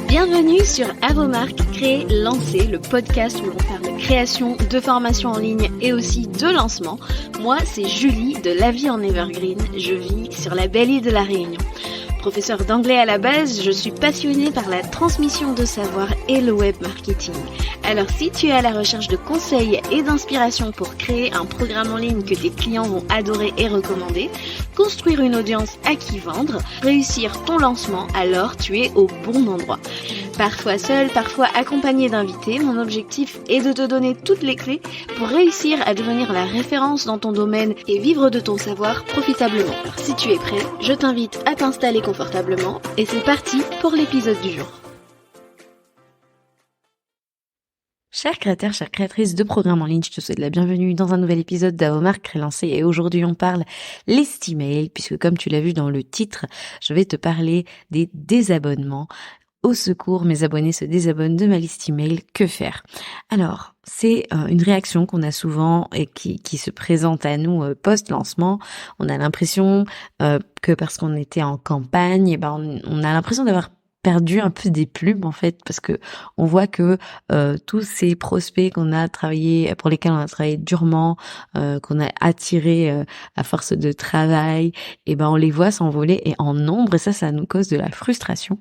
Bienvenue sur À vos marques, créer, lancer, le podcast où l'on parle de création, de formation en ligne et aussi de lancement. Moi, c'est Julie de La Vie en Evergreen. Je vis sur la belle île de la Réunion. Professeure d'anglais à la base, je suis passionnée par la transmission de savoir et le web marketing. Alors si tu es à la recherche de conseils et d'inspiration pour créer un programme en ligne que tes clients vont adorer et recommander, construire une audience à qui vendre, réussir ton lancement, alors tu es au bon endroit. Parfois seul, parfois accompagné d'invités, mon objectif est de te donner toutes les clés pour réussir à devenir la référence dans ton domaine et vivre de ton savoir profitablement. Alors si tu es prêt, je t'invite à t'installer confortablement et c'est parti pour l'épisode du jour. Chers créateurs, chères créatrices de programmes en ligne, je te souhaite la bienvenue dans un nouvel épisode d'À vos marques, créer, lancer. Et aujourd'hui, on parle list email, puisque comme tu l'as vu dans le titre, je vais te parler des désabonnements. Au secours, mes abonnés se désabonnent de ma liste email, que faire? Alors, c'est une réaction qu'on a souvent et qui se présente à nous post-lancement. On a l'impression que parce qu'on était en campagne, on a l'impression d'avoir perdu un peu des plumes en fait, parce que on voit que tous ces prospects qu'on a travaillé, pour lesquels on a travaillé durement, qu'on a attirés à force de travail, et on les voit s'envoler et en nombre, et ça nous cause de la frustration.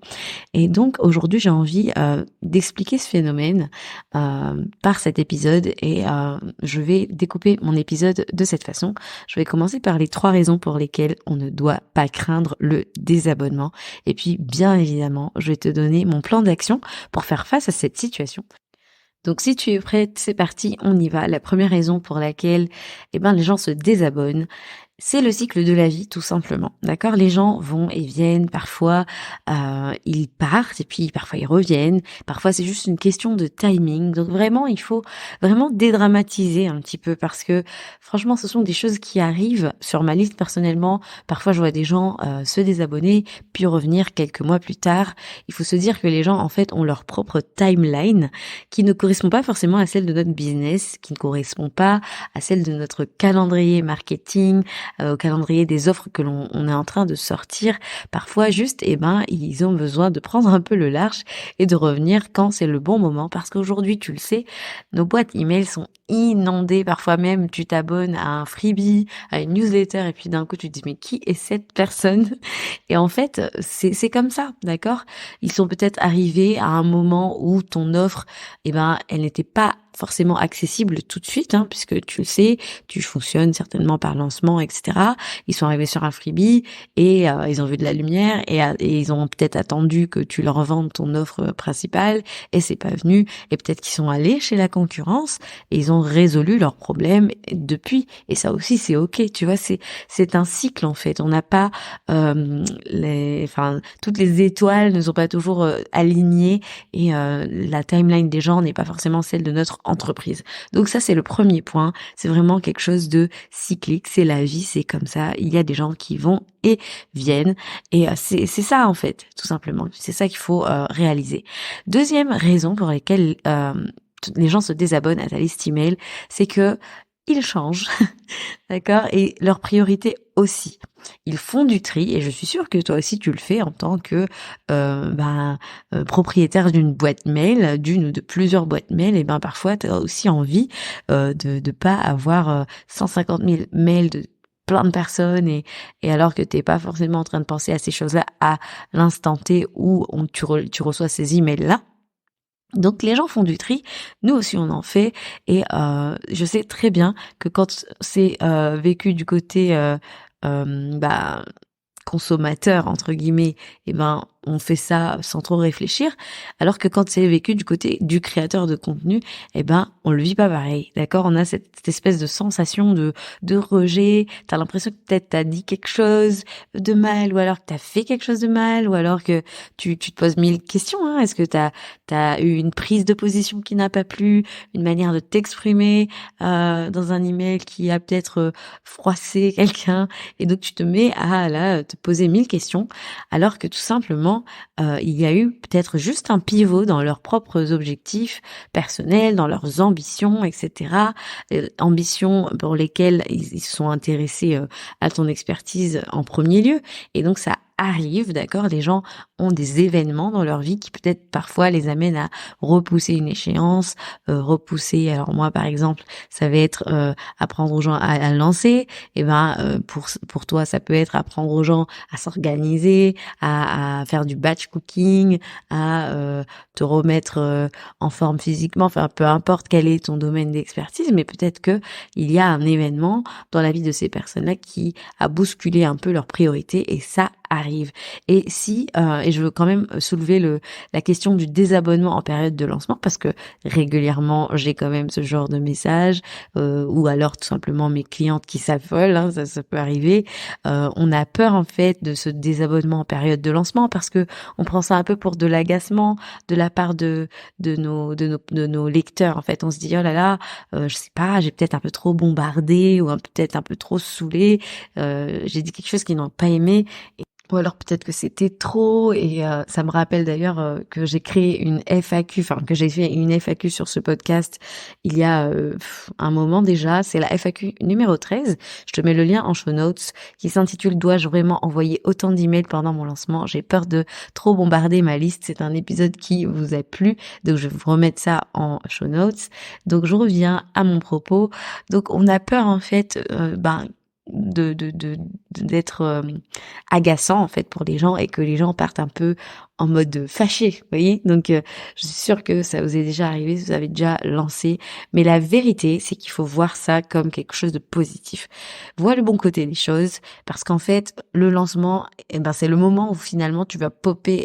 Et donc aujourd'hui j'ai envie d'expliquer ce phénomène par cet épisode, et je vais découper mon épisode de cette façon. Je vais commencer par les 3 raisons pour lesquelles on ne doit pas craindre le désabonnement, et puis bien évidemment je vais te donner mon plan d'action pour faire face à cette situation. Donc si tu es prête, c'est parti, on y va. La première raison pour laquelle les gens se désabonnent, c'est le cycle de la vie, tout simplement. D'accord? Les gens vont et viennent, parfois ils partent et puis parfois ils reviennent. Parfois c'est juste une question de timing. Donc vraiment, il faut vraiment dédramatiser un petit peu, parce que franchement, ce sont des choses qui arrivent sur ma liste personnellement. Parfois je vois des gens se désabonner puis revenir quelques mois plus tard. Il faut se dire que les gens en fait ont leur propre timeline qui ne correspond pas forcément à celle de notre business, qui ne correspond pas à celle de notre calendrier marketing, au calendrier des offres que on est en train de sortir. Parfois juste ils ont besoin de prendre un peu le large et de revenir quand c'est le bon moment, parce qu'aujourd'hui tu le sais, nos boîtes email sont inondées. Parfois même tu t'abonnes à un freebie, à une newsletter, et puis d'un coup tu te dis mais qui est cette personne? Et en fait c'est comme ça, d'accord? Ils sont peut-être arrivés à un moment où ton offre elle n'était pas forcément accessible tout de suite, puisque tu le sais, tu fonctionnes certainement par lancement, etc. Ils sont arrivés sur un freebie et ils ont vu de la lumière et ils ont peut-être attendu que tu leur vendes ton offre principale et c'est pas venu, et peut-être qu'ils sont allés chez la concurrence et ils ont résolu leurs problèmes depuis, et ça aussi c'est ok, tu vois, c'est un cycle en fait. On n'a pas toutes les étoiles ne sont pas toujours alignées, et la timeline des gens n'est pas forcément celle de notre entreprise. Donc ça c'est le premier point, c'est vraiment quelque chose de cyclique, c'est la vie, c'est comme ça, il y a des gens qui vont et viennent, et c'est ça en fait, tout simplement, c'est ça qu'il faut réaliser. Deuxième raison pour laquelle les gens se désabonnent à ta liste email, c'est que ils changent, d'accord, et leurs priorités aussi. Ils font du tri, et je suis sûre que toi aussi tu le fais en tant que propriétaire d'une boîte mail, d'une ou de plusieurs boîtes mail. Et parfois tu as aussi envie de pas avoir 150 000 mails de plein de personnes, et alors que t'es pas forcément en train de penser à ces choses-là à l'instant T où tu reçois ces emails-là. Donc les gens font du tri, nous aussi on en fait, et je sais très bien que quand c'est vécu du côté consommateur entre guillemets, on fait ça sans trop réfléchir, alors que quand c'est vécu du côté du créateur de contenu, on le vit pas pareil, d'accord? On a cette espèce de sensation de rejet, t'as l'impression que peut-être t'as dit quelque chose de mal, ou alors que t'as fait quelque chose de mal, ou alors que tu te poses 1000 questions, est-ce que t'as eu une prise de position qui n'a pas plu, une manière de t'exprimer dans un email qui a peut-être froissé quelqu'un, et donc tu te mets à te poser 1000 questions, alors que tout simplement il y a eu peut-être juste un pivot dans leurs propres objectifs personnels, dans leurs ambitions, etc. Ambitions pour lesquelles ils se sont intéressés à ton expertise en premier lieu. Et donc ça arrive, d'accord, les gens ont des événements dans leur vie qui peut-être parfois les amènent à repousser une échéance, alors moi par exemple, ça va être apprendre aux gens à lancer, et pour toi ça peut être apprendre aux gens à s'organiser, à faire du batch cooking, à te remettre en forme physiquement, enfin peu importe quel est ton domaine d'expertise, mais peut-être que il y a un événement dans la vie de ces personnes-là qui a bousculé un peu leurs priorités, et ça arrive. Et et je veux quand même soulever la question du désabonnement en période de lancement, parce que régulièrement j'ai quand même ce genre de message, ou alors tout simplement mes clientes qui s'affolent, hein, ça peut arriver. On a peur en fait de ce désabonnement en période de lancement parce que on prend ça un peu pour de l'agacement de la part de nos lecteurs. En fait, on se dit oh là là, je sais pas, j'ai peut-être un peu trop bombardé, ou peut-être un peu trop saoulé, j'ai dit quelque chose qu'ils n'ont pas aimé. Ou alors peut-être que c'était trop, et ça me rappelle d'ailleurs que j'ai créé une FAQ, enfin que j'ai fait une FAQ sur ce podcast il y a un moment déjà, c'est la FAQ numéro 13, je te mets le lien en show notes, qui s'intitule Dois-je vraiment envoyer autant d'emails pendant mon lancement? J'ai peur de trop bombarder ma liste. C'est un épisode qui vous a plu, donc je vais vous remettre ça en show notes. Donc je reviens à mon propos. Donc on a peur en fait d'être agaçant en fait pour les gens, et que les gens partent un peu en mode fâché, vous voyez. Donc je suis sûre que ça vous est déjà arrivé, vous avez déjà lancé, mais la vérité c'est qu'il faut voir ça comme quelque chose de positif. Vois le bon côté des choses, parce qu'en fait le lancement, c'est le moment où finalement tu vas popper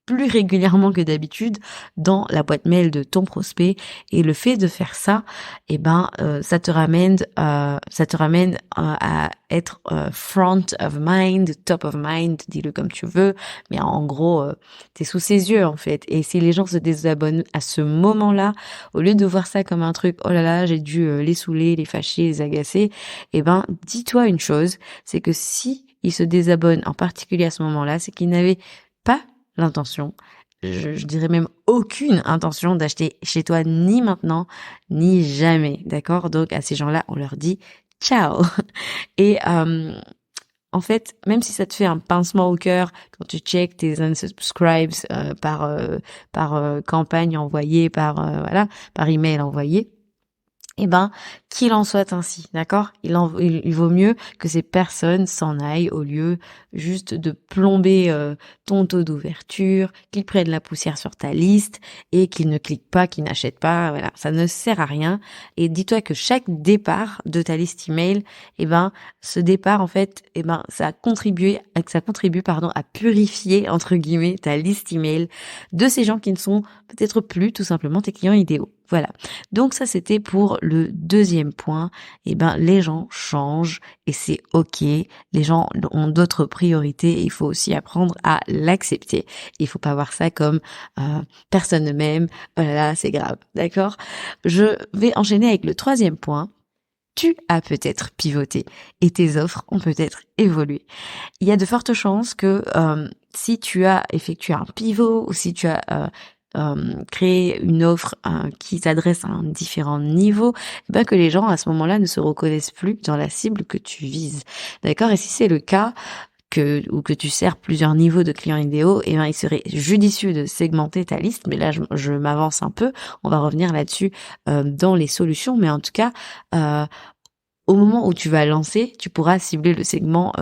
plus régulièrement que d'habitude dans la boîte mail de ton prospect, et le fait de faire ça, ça te ramène à être front of mind, top of mind, dis-le comme tu veux, mais en gros t'es sous ses yeux en fait. Et si les gens se désabonnent à ce moment-là, au lieu de voir ça comme un truc oh là là j'ai dû les saouler, les fâcher, les agacer, dis-toi une chose, c'est que si ils se désabonnent en particulier à ce moment-là, c'est qu'ils n'avaient pas l'intention, je dirais même aucune intention d'acheter chez toi, ni maintenant, ni jamais, d'accord? Donc à ces gens-là, on leur dit ciao. Et en fait, même si ça te fait un pincement au cœur quand tu checkes tes unsubscribes par campagne envoyée, par email envoyé, qu'il en soit ainsi, d'accord? Il vaut mieux que ces personnes s'en aillent, au lieu juste de plomber ton taux d'ouverture, qu'ils prennent la poussière sur ta liste et qu'ils ne cliquent pas, qu'ils n'achètent pas. Voilà, ça ne sert à rien. Et dis-toi que chaque départ de ta liste email, ce départ en fait, ça contribue, à purifier entre guillemets ta liste email de ces gens qui ne sont peut-être plus tout simplement tes clients idéaux. Voilà. Donc ça, c'était pour le deuxième point. Les gens changent et c'est ok. Les gens ont d'autres priorités et il faut aussi apprendre à l'accepter. Il faut pas voir ça comme personne ne m'aime. Oh là là, c'est grave. D'accord? Je vais enchaîner avec le troisième point. Tu as peut-être pivoté et tes offres ont peut-être évolué. Il y a de fortes chances que si tu as effectué un pivot, ou si tu as créer une offre qui s'adresse à un différent niveau, que les gens à ce moment-là ne se reconnaissent plus dans la cible que tu vises. D'accord? Et si c'est le cas, ou que tu sers plusieurs niveaux de clients idéaux, il serait judicieux de segmenter ta liste. Mais là, je m'avance un peu. On va revenir là-dessus dans les solutions. Mais en tout cas, au moment où tu vas lancer, tu pourras cibler le segment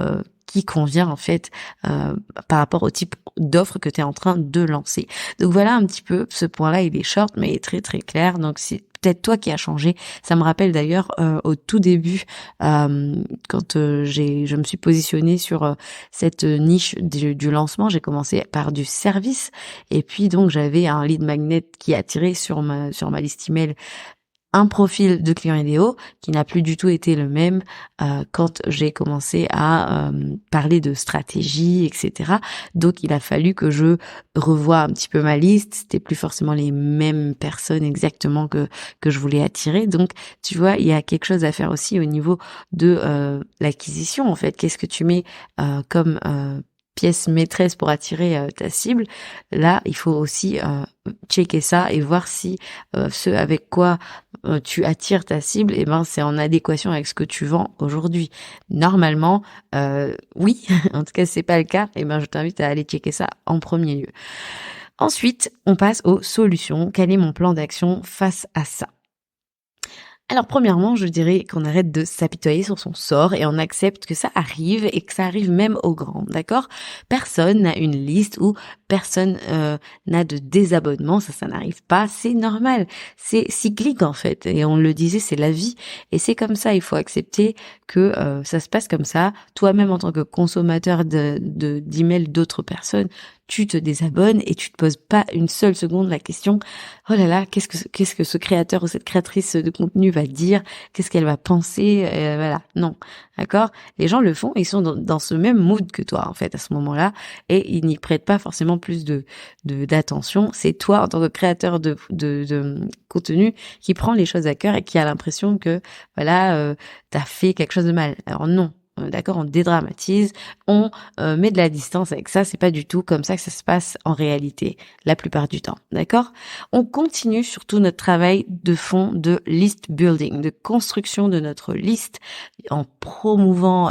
qui convient en fait par rapport au type d'offre que tu es en train de lancer. Donc voilà un petit peu, ce point-là il est short mais il est très très clair. Donc c'est peut-être toi qui as changé. Ça me rappelle d'ailleurs au tout début quand je me suis positionnée sur cette niche du lancement, j'ai commencé par du service, et puis donc j'avais un lead magnet qui attirait sur ma liste email un profil de client idéaux qui n'a plus du tout été le même quand j'ai commencé à parler de stratégie, etc. Donc il a fallu que je revoie un petit peu ma liste. C'était plus forcément les mêmes personnes exactement que je voulais attirer. Donc tu vois, il y a quelque chose à faire aussi au niveau de l'acquisition en fait. Qu'est-ce que tu mets comme pièce maîtresse pour attirer ta cible? Là, il faut aussi checker ça et voir si ce avec quoi tu attires ta cible, et ben c'est en adéquation avec ce que tu vends aujourd'hui. Normalement, oui, en tout cas c'est pas le cas, et ben je t'invite à aller checker ça en premier lieu. Ensuite, on passe aux solutions. Quel est mon plan d'action face à ça? Alors premièrement, je dirais qu'on arrête de s'apitoyer sur son sort et on accepte que ça arrive et que ça arrive même aux grands, d'accord? Personne n'a une liste ou personne n'a de désabonnement, ça n'arrive pas, c'est normal, c'est cyclique en fait et on le disait, c'est la vie et c'est comme ça, il faut accepter que ça se passe comme ça. Toi-même en tant que consommateur d'emails d'autres personnes, tu te désabonnes et tu te poses pas une seule seconde la question oh là là, qu'est-ce que ce créateur ou cette créatrice de contenu va dire, qu'est-ce qu'elle va penser, voilà, non, d'accord? Les gens le font, ils sont dans ce même mood que toi en fait à ce moment-là, et ils n'y prêtent pas forcément plus d'attention. C'est toi en tant que créateur de contenu qui prend les choses à cœur et qui a l'impression que voilà, t'as fait quelque chose de mal. Alors non. D'accord, on dédramatise, on met de la distance avec ça, c'est pas du tout comme ça que ça se passe en réalité, la plupart du temps, d'accord? On continue surtout notre travail de fond de list building, de construction de notre liste en promouvant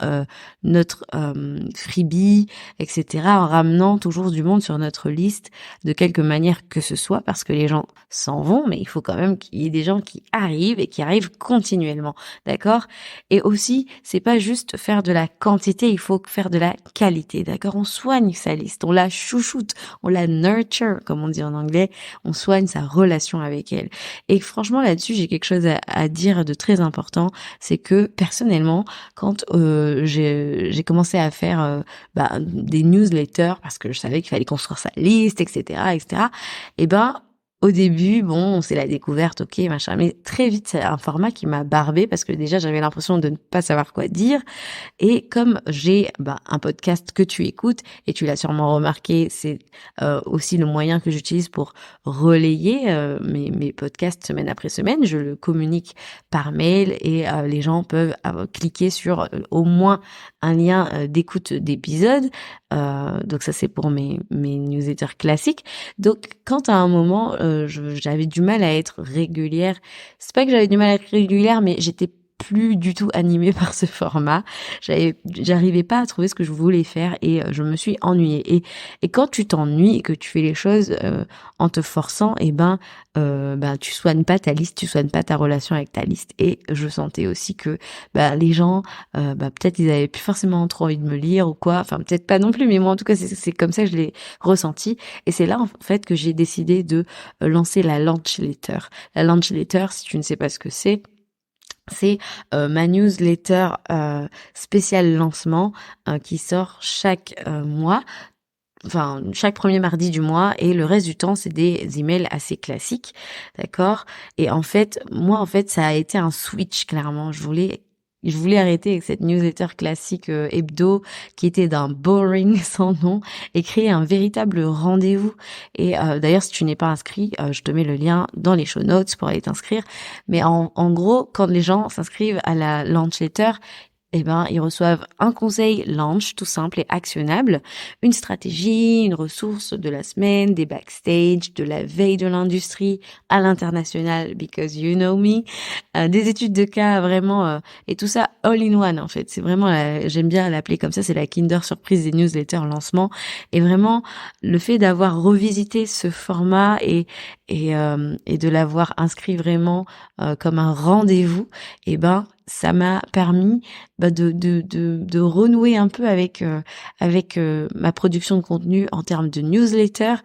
notre freebie, etc., en ramenant toujours du monde sur notre liste de quelque manière que ce soit, parce que les gens s'en vont, mais il faut quand même qu'il y ait des gens qui arrivent et qui arrivent continuellement, d'accord? Et aussi, c'est pas juste faire de la quantité, il faut faire de la qualité, d'accord? On soigne sa liste, on la chouchoute, on la nurture, comme on dit en anglais, on soigne sa relation avec elle. Et franchement, là-dessus, j'ai quelque chose à dire de très important, c'est que personnellement, quand j'ai commencé à faire des newsletters, parce que je savais qu'il fallait construire sa liste, etc., etc., et ben au début, bon, c'est la découverte, ok, machin, mais très vite, c'est un format qui m'a barbé parce que déjà, j'avais l'impression de ne pas savoir quoi dire. Et comme j'ai un podcast que tu écoutes, et tu l'as sûrement remarqué, c'est aussi le moyen que j'utilise pour relayer mes podcasts semaine après semaine. Je le communique par mail et les gens peuvent cliquer sur au moins un lien d'écoute d'épisode. Donc ça, c'est pour mes newsletters classiques. Donc quand à un moment, j'avais du mal à être régulière, c'est pas que j'avais du mal à être régulière, mais j'étais plus du tout animée par ce format. J'arrivais pas à trouver ce que je voulais faire et je me suis ennuyée. Et quand tu t'ennuies et que tu fais les choses en te forçant, tu soignes pas ta liste, tu soignes pas ta relation avec ta liste. Et je sentais aussi que les gens, peut-être ils avaient plus forcément trop envie de me lire ou quoi. Enfin peut-être pas non plus, mais moi en tout cas c'est comme ça que je l'ai ressenti. Et c'est là en fait que j'ai décidé de lancer la launch letter. La launch letter, si tu ne sais pas ce que c'est ma newsletter spéciale lancement qui sort chaque mois, enfin chaque premier mardi du mois, et le reste du temps c'est des emails assez classiques, d'accord? Et en fait, moi ça a été un switch clairement. Je voulais arrêter avec cette newsletter classique hebdo qui était d'un boring sans nom et créer un véritable rendez-vous. Et d'ailleurs, si tu n'es pas inscrit, je te mets le lien dans les show notes pour aller t'inscrire. Mais en gros, quand les gens s'inscrivent à la launch letter, ils reçoivent un conseil launch tout simple et actionnable, une stratégie, une ressource de la semaine, des backstage, de la veille de l'industrie à l'international, because you know me, des études de cas vraiment, et tout ça all in one en fait. C'est vraiment, j'aime bien l'appeler comme ça, c'est la Kinder Surprise des newsletters lancement. Et vraiment, le fait d'avoir revisité ce format et de l'avoir inscrit vraiment comme un rendez-vous, ça m'a permis de renouer un peu avec ma production de contenu en termes de newsletter,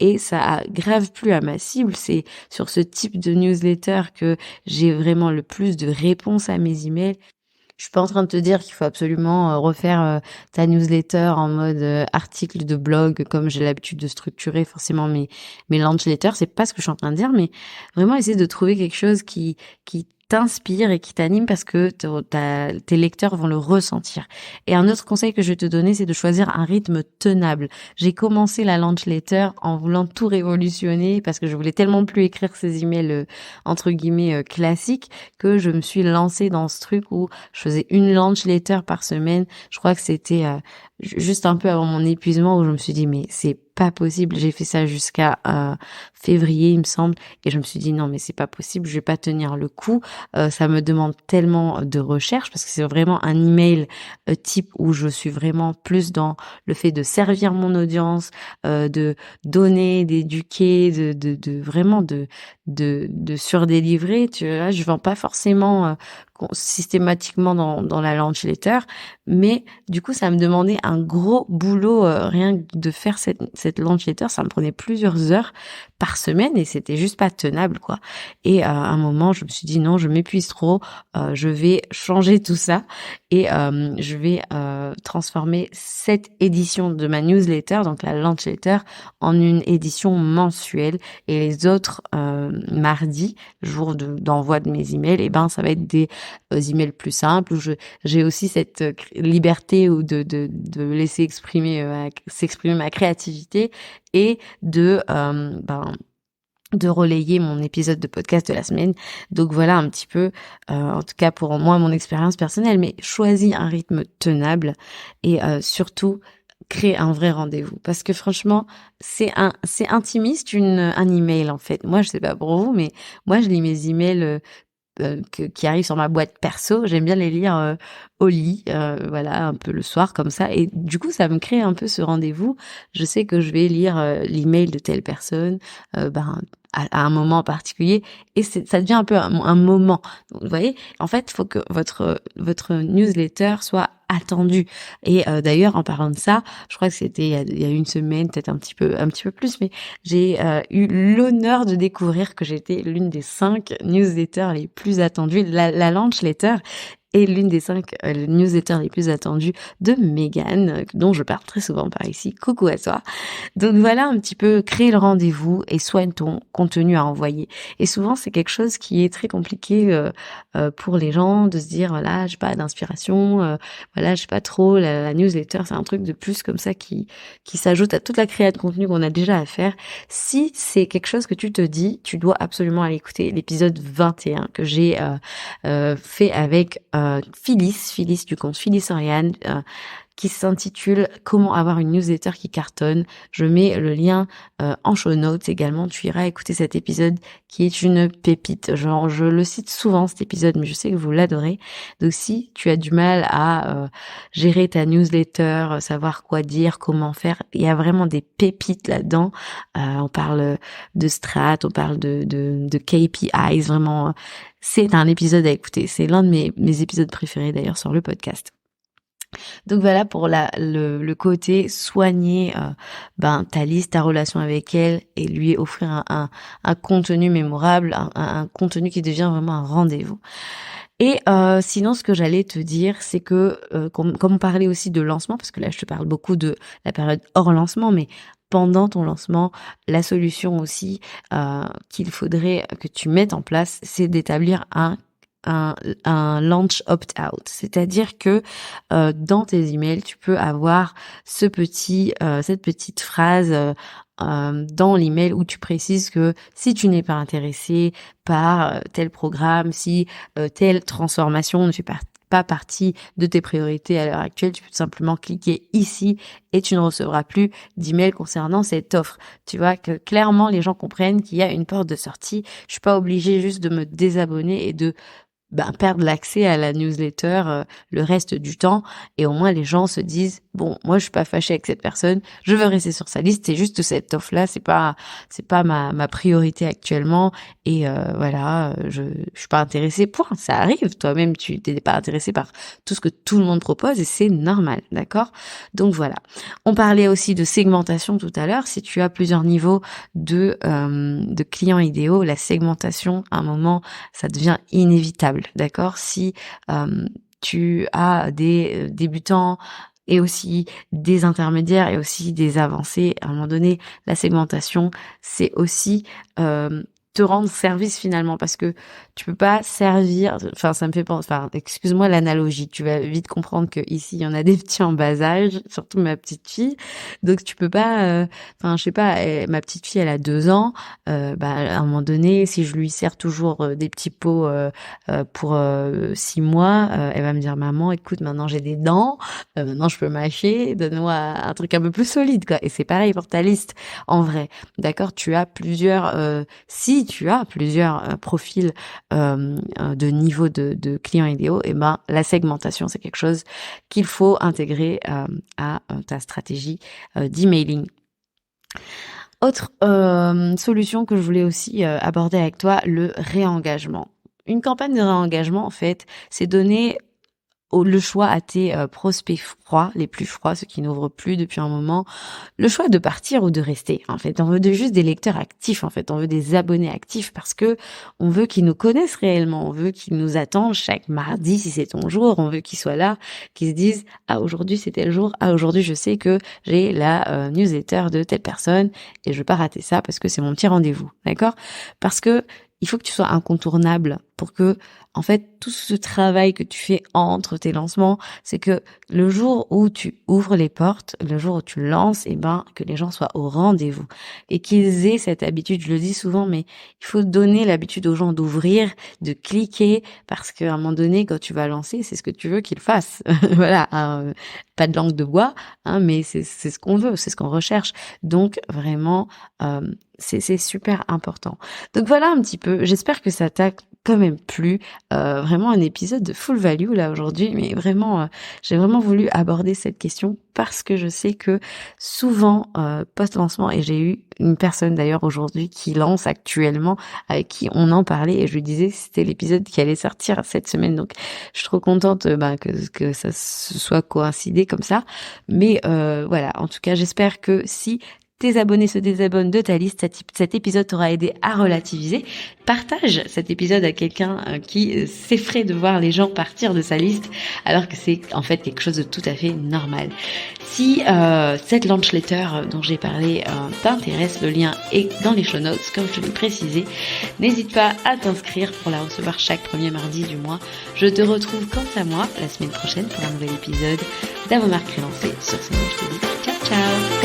et ça a grave plu à ma cible. C'est sur ce type de newsletter que j'ai vraiment le plus de réponses à mes emails. Je suis pas en train de te dire qu'il faut absolument refaire ta newsletter en mode article de blog comme j'ai l'habitude de structurer forcément mes launch letters. C'est pas ce que je suis en train de dire, mais vraiment essayer de trouver quelque chose qui t'inspire et qui t'anime, parce que tes lecteurs vont le ressentir. Et un autre conseil que je vais te donner, c'est de choisir un rythme tenable. J'ai commencé la launch letter en voulant tout révolutionner parce que je voulais tellement plus écrire ces emails entre guillemets classiques, que je me suis lancée dans ce truc où je faisais une launch letter par semaine. Je crois que c'était juste un peu avant mon épuisement, où je me suis dit mais c'est pas possible. J'ai fait ça jusqu'à février, il me semble, et je me suis dit non, mais c'est pas possible, je vais pas tenir le coup. Ça me demande tellement de recherche parce que c'est vraiment un email type où je suis vraiment plus dans le fait de servir mon audience, de donner, d'éduquer, de vraiment de surdélivrer. Tu vois, je vends pas forcément systématiquement dans la launch letter, mais du coup ça me demandait un gros boulot, rien que de faire cette launch letter, ça me prenait plusieurs heures par semaine et c'était juste pas tenable quoi. Et à un moment je me suis dit non, je m'épuise trop, je vais changer tout ça et je vais transformer cette édition de ma newsletter, donc la launch letter, en une édition mensuelle, et les autres mardis, jour d'envoi de mes emails, et ben ça va être des emails plus simples où j'ai aussi cette liberté ou de laisser s'exprimer ma créativité et de relayer mon épisode de podcast de la semaine. Donc voilà un petit peu, en tout cas pour moi, mon expérience personnelle, mais choisis un rythme tenable et surtout crée un vrai rendez-vous. Parce que franchement, c'est intimiste un email en fait. Moi, je sais pas pour vous, mais moi, je lis mes emails qui arrivent sur ma boîte perso. J'aime bien les lire au lit, voilà, un peu le soir comme ça. Et du coup, ça me crée un peu ce rendez-vous. Je sais que je vais lire l'email de telle personne, à un moment particulier, et ça devient un peu un moment. Donc, vous voyez, en fait, il faut que votre newsletter soit attendue. Et d'ailleurs, en parlant de ça, je crois que c'était il y a une semaine, peut-être un petit peu plus, mais j'ai eu l'honneur de découvrir que j'étais l'une des 5 newsletters les plus attendues. La launch letter est l'une des 5 newsletters les plus attendues de Megan, dont je parle très souvent par ici. Coucou à toi. Donc voilà un petit peu, créer le rendez-vous et soigne ton contenu à envoyer. Et souvent, c'est quelque chose qui est très compliqué pour les gens de se dire, voilà, j'ai pas d'inspiration, voilà, je sais pas trop, la newsletter, c'est un truc de plus comme ça qui s'ajoute à toute la création de contenu qu'on a déjà à faire. Si c'est quelque chose que tu te dis, tu dois absolument aller écouter l'épisode 21 que j'ai fait avec Phyllis du compte Phyllis Oriane, qui s'intitule Comment avoir une newsletter qui cartonne. Je mets le lien en show notes également. Tu iras écouter cet épisode qui est une pépite. Genre, je le cite souvent cet épisode, mais je sais que vous l'adorez. Donc, si tu as du mal à gérer ta newsletter, savoir quoi dire, comment faire, il y a vraiment des pépites là-dedans. On parle de strat, on parle de KPIs, vraiment. C'est un épisode à écouter. C'est l'un de mes épisodes préférés d'ailleurs sur le podcast. Donc voilà pour le côté soigner ta liste, ta relation avec elle et lui offrir un contenu mémorable, un contenu qui devient vraiment un rendez-vous. Et sinon, ce que j'allais te dire, c'est que comme on parlait aussi de lancement, parce que là je te parle beaucoup de la période hors lancement, mais pendant ton lancement, la solution aussi qu'il faudrait que tu mettes en place, c'est d'établir un launch opt-out, c'est-à-dire que dans tes emails, tu peux avoir cette petite phrase dans l'email où tu précises que si tu n'es pas intéressé par tel programme, si telle transformation ne fait pas partie de tes priorités à l'heure actuelle, tu peux tout simplement cliquer ici et tu ne recevras plus d'emails concernant cette offre. Tu vois que clairement les gens comprennent qu'il y a une porte de sortie. Je suis pas obligée juste de me désabonner et de perdre l'accès à la newsletter le reste du temps, et au moins les gens se disent bon, moi je suis pas fâchée avec cette personne, je veux rester sur sa liste, c'est juste cette offre là, c'est pas ma priorité actuellement, et voilà, je suis pas intéressée, point. Ça arrive, toi-même tu t'es pas intéressé par tout ce que tout le monde propose et c'est normal, d'accord? Donc voilà. On parlait aussi de segmentation tout à l'heure. Si tu as plusieurs niveaux de clients idéaux, la segmentation à un moment ça devient inévitable. D'accord? Si tu as des débutants et aussi des intermédiaires et aussi des avancés, à un moment donné, la segmentation, c'est aussi te rendre service finalement, parce que tu peux pas servir, enfin ça me fait penser, enfin excuse-moi l'analogie, tu vas vite comprendre que ici il y en a des petits en bas âge, surtout ma petite fille, donc tu peux pas, enfin je sais pas, ma petite fille elle a 2 ans, à un moment donné si je lui sers toujours des petits pots pour 6 mois, elle va me dire maman écoute maintenant j'ai des dents, maintenant je peux mâcher, donne-moi un truc un peu plus solide quoi, et c'est pareil pour ta liste en vrai, d'accord, tu as plusieurs si tu as plusieurs profils de niveau de clients idéaux, et ben la segmentation c'est quelque chose qu'il faut intégrer à ta stratégie d'emailing. Autre solution que je voulais aussi aborder avec toi, le réengagement. Une campagne de réengagement en fait, c'est donner le choix à tes prospects froids, les plus froids, ceux qui n'ouvrent plus depuis un moment, le choix de partir ou de rester. En fait, on veut juste des lecteurs actifs, en fait, on veut des abonnés actifs parce que on veut qu'ils nous connaissent réellement, on veut qu'ils nous attendent chaque mardi si c'est ton jour, on veut qu'ils soient là, qu'ils se disent ah aujourd'hui c'était le jour, ah aujourd'hui je sais que j'ai la newsletter de telle personne et je veux pas rater ça parce que c'est mon petit rendez-vous, d'accord? Parce que il faut que tu sois incontournable pour que, en fait, tout ce travail que tu fais entre tes lancements, c'est que le jour où tu ouvres les portes, le jour où tu lances, que les gens soient au rendez-vous et qu'ils aient cette habitude. Je le dis souvent, mais il faut donner l'habitude aux gens d'ouvrir, de cliquer, parce qu'à un moment donné, quand tu vas lancer, c'est ce que tu veux qu'ils fassent. Voilà, pas de langue de bois, mais c'est ce qu'on veut, c'est ce qu'on recherche. Donc vraiment, c'est super important. Donc voilà un petit peu, j'espère que ça t'a quand même plu, vraiment un épisode de full value là aujourd'hui, mais vraiment j'ai vraiment voulu aborder cette question parce que je sais que souvent post-lancement, et j'ai eu une personne d'ailleurs aujourd'hui qui lance actuellement, avec qui on en parlait et je lui disais que c'était l'épisode qui allait sortir cette semaine, donc je suis trop contente que ça se soit coïncidé comme ça, mais voilà, en tout cas j'espère que si tes abonnés se désabonnent de ta liste, cet épisode t'aura aidé à relativiser. Partage cet épisode à quelqu'un qui s'effraie de voir les gens partir de sa liste, alors que c'est en fait quelque chose de tout à fait normal. Si cette launch letter dont j'ai parlé t'intéresse, le lien est dans les show notes, comme je l'ai précisé. N'hésite pas à t'inscrire pour la recevoir chaque premier mardi du mois. Je te retrouve quant à moi la semaine prochaine pour un nouvel épisode d'Avomarque Relancée. Sur ce, je te dis ciao ciao.